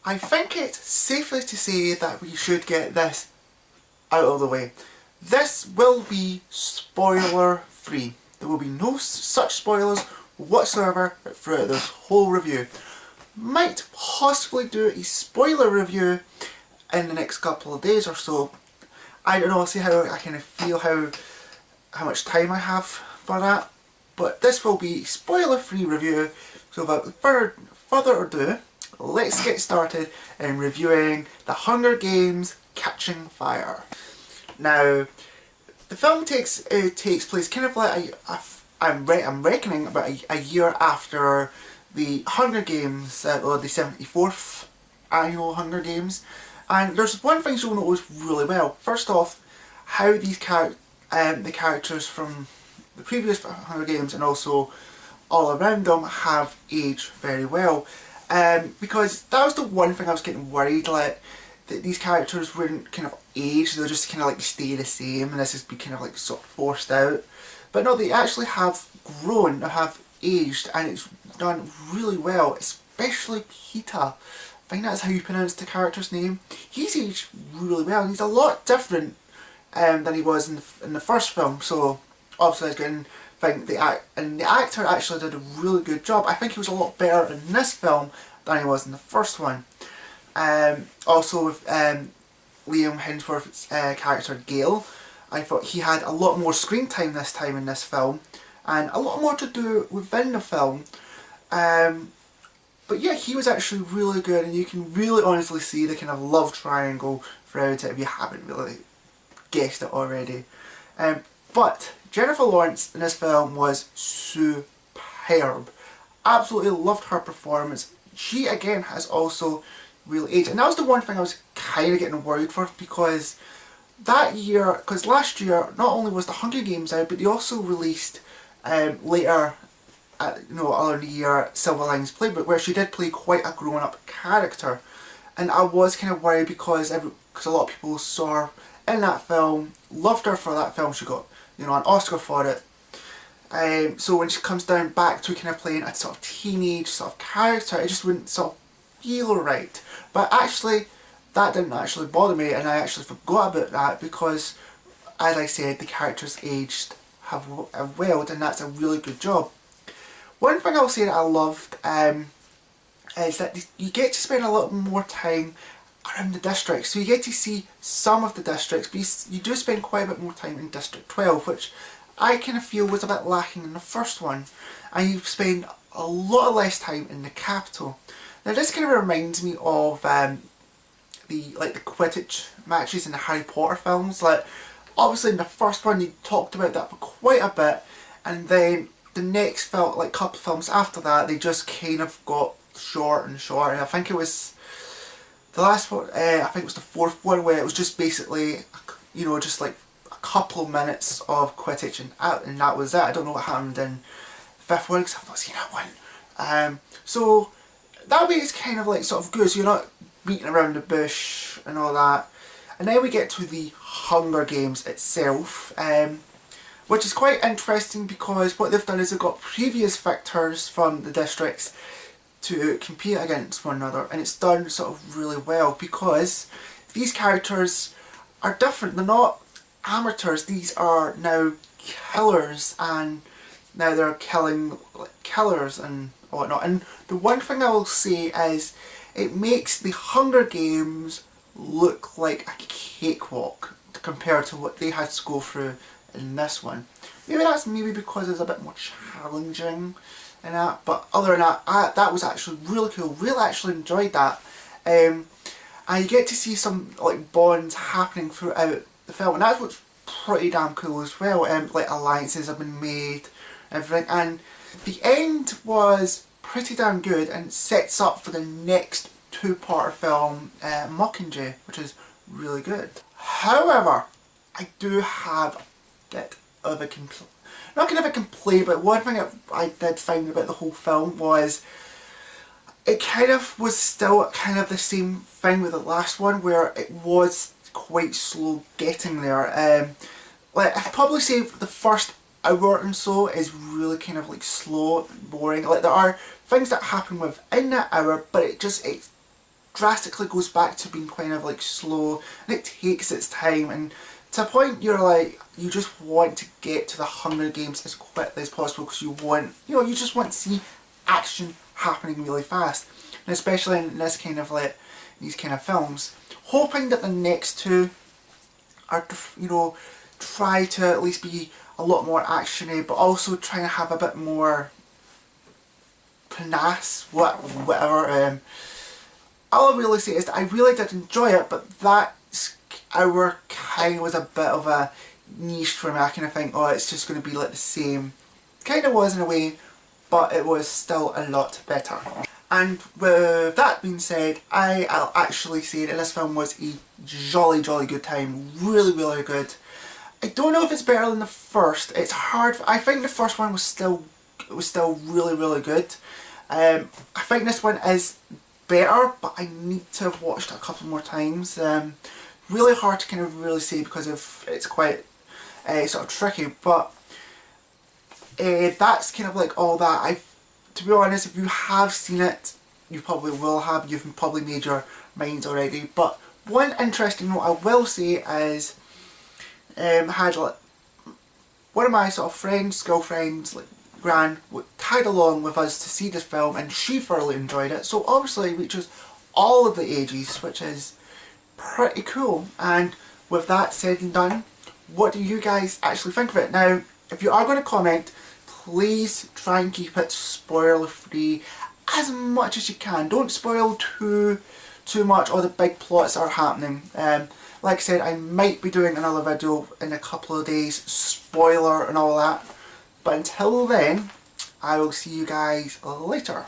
I think it's safely to say that we should get this out of the way. This will be spoiler free. There will be no such spoilers whatsoever throughout this whole review. Might possibly do a spoiler review in the next couple of days or so. I don't know, I'll see how I kind of feel, how much time I have for that. But this will be a spoiler free review, so without further ado, let's get started in reviewing The Hunger Games Catching Fire. Now, the film takes place kind of like I'm reckoning about a year after the Hunger Games, or the 74th annual Hunger Games. And there's one thing you'll notice really well. First off, how these the characters from the previous Hunger Games and also all around them have aged very well. Because that was the one thing I was getting worried, like, that these characters wouldn't kind of age, they'll just kind of like stay the same and this is be kind of like sort of forced out. But no, they actually have grown, they have aged, and it's done really well, especially Peter. I think that's how you pronounce the character's name. He's aged really well and he's a lot different than he was in the first film, so obviously I can think the actor actually did a really good job. I think he was a lot better in this film than he was in the first one. Also with Liam Hemsworth's character Gale, I thought he had a lot more screen time this time in this film and a lot more to do within the film. But yeah, he was actually really good, and you can really honestly see the kind of love triangle throughout it if you haven't really guessed it already. But Jennifer Lawrence in this film was superb. Absolutely loved her performance. She again has also really aged, and that was the one thing I was kind of getting worried for, because that year, because last year not only was the Hunger Games out, but they also released later, earlier in the year, Silver Linings Playbook, where she did play quite a grown-up character, and I was kind of worried because a lot of people saw her in that film, loved her for that film. She got an Oscar for it. So when she comes down back to kind of playing a sort of teenage sort of character, it just wouldn't sort of feel right. But actually, that didn't actually bother me, and I actually forgot about that because, as I said, the characters aged have well, and that's a really good job. One thing I'll say that I loved is that you get to spend a little more time around the districts. So you get to see some of the districts, but you do spend quite a bit more time in District 12, which I kind of feel was a bit lacking in the first one. And you spend a lot less time in the capital. Now this kind of reminds me of the Quidditch matches in the Harry Potter films. Like, obviously in the first one they talked about that for quite a bit, and then the next couple of films after that, they just kind of got short and short. And I think it was the last one, I think it was the fourth one, where it was just basically, just like a couple of minutes of Quidditch, and that was it. I don't know what happened in the fifth one because I've not seen that one. So that way it's kind of like sort of good, so you're not beating around the bush and all that. And then we get to the Hunger Games itself, which is quite interesting because what they've done is they've got previous victors from the districts to compete against one another, and it's done sort of really well because these characters are different. They're not amateurs, these are now killers, and now they're killing killers and whatnot. And the one thing I will say is it makes the Hunger Games look like a cakewalk compared to what they had to go through in this one. Maybe that's because it's a bit more challenging and that, but other than that, that was actually really cool. Really actually enjoyed that. And you get to see some like bonds happening throughout the film, and that's what's pretty damn cool as well. Like alliances have been made, everything, and the end was pretty damn good and sets up for the next two-part film, Mockingjay, which is really good. However, I do have a bit of a complaint. Not kind of a complaint, but one thing I did find about the whole film was it kind of was still kind of the same thing with the last one, where it was quite slow getting there. Like, I'd probably say the first hour or so is really kind of like slow and boring. Like, there are things that happen within that hour, but it's drastically goes back to being kind of like slow, and it takes its time, and to a point you're like, you just want to get to the Hunger Games as quickly as possible because you want, you just want to see action happening really fast. And especially in this kind of like, these kind of films, hoping that the next two are, try to at least be a lot more actiony, but also trying to have a bit more panache, whatever. All I really say is that I really did enjoy it, but that hour kind of was a bit of a niche for me. I kind of think, oh, it's just going to be like the same. Kind of was in a way, but it was still a lot better. And with that being said, I'll actually say that this film was a jolly good time. Really, really good. I don't know if it's better than the first. It's hard. I think the first one was still really good. I think this one is better, but I need to have watched it a couple more times. Really hard to kind of really say because it's quite sort of tricky, but that's kind of like all that. To be honest, if you have seen it, you probably will have. You've probably made your minds already. But one interesting note I will say is, had like one of my sort of friends, girlfriends, like Gran, tagged along with us to see this film, and she thoroughly enjoyed it. So obviously it reaches all of the ages, which is pretty cool. And with that said and done, what do you guys actually think of it? Now, if you are going to comment, please try and keep it spoiler free as much as you can. Don't spoil too much or the big plots that are happening. Like I said, I might be doing another video in a couple of days, spoiler and all that. But until then, I will see you guys later.